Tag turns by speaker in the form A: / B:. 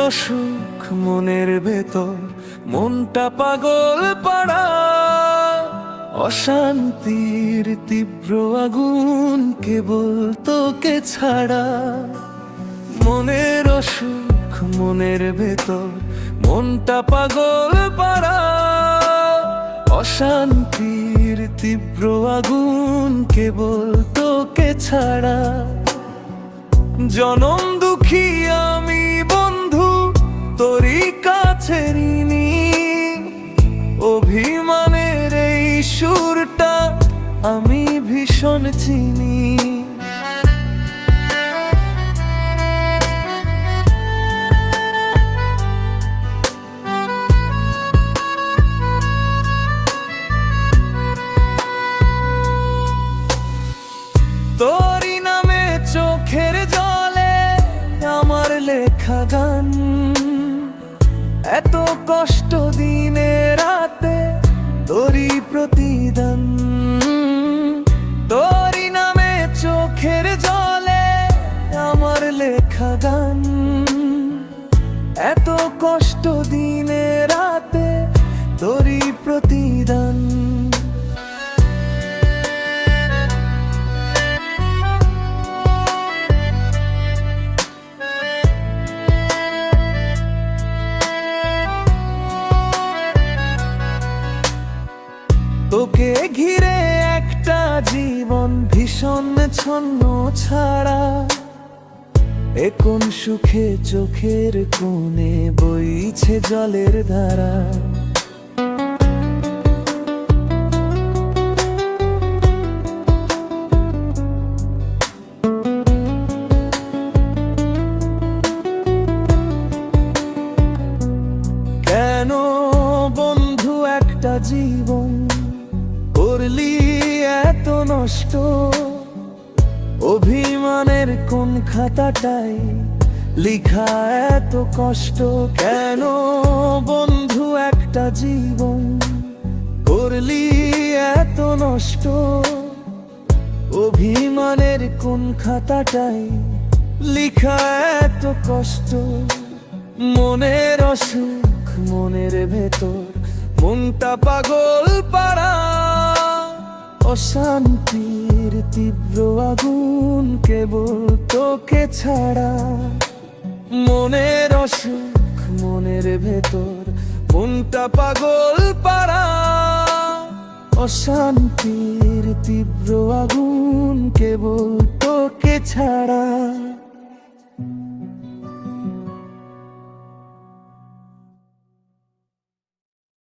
A: অসুখ মনের ভেতর, মনটা পাগল পাড়া, অশান্তির তীব্র আগুন কেবল তোকে ছাড়া। মনের অসুখ মনের ভেতর, মনটা পাগল পাড়া, অশান্তির তীব্র আগুন কেবল তোকে ছাড়া। জনম দুঃখী আমি বন্ধু, তোরই কাছে ঋণী। অভিমানের এই সুরটা আমি ভীষণ চিনি। তোরই নামে চোখের জলে আমার লেখা গান, এত কষ্ট দিনে রাতে তোরই প্রতিদান। তোরই নামে চোখের জলে আমার লেখা গান, এত কষ্ট দিনে রাতে তোরই প্রতিদান। তোকে ঘিরে একটা জীবন ভীষণ ছন্ন ছাড়া, এ কোন সুখে চোখের কোণে বইছে জলের ধারা। কেন বন্ধু একটা জীবন করলি এত নষ্ট? অভিমানের কোন খাতাটাই লিখা এত কষ্ট? কেন বন্ধু একটা জীবন করলি এত নষ্ট? অভিমানের কোন খাতাটাই লিখা এত কষ্ট? মনের অসুখ মনের ভেতর, মনটা পাগল পাড়া, অশান্তির তীব্র আগুন কেবল তোকে ছাড়া। মনের অসুখ মনের ভেতর, মনটা পাগল পাড়া, অশান্তির তীব্র আগুন কেবল তোকে ছাড়া।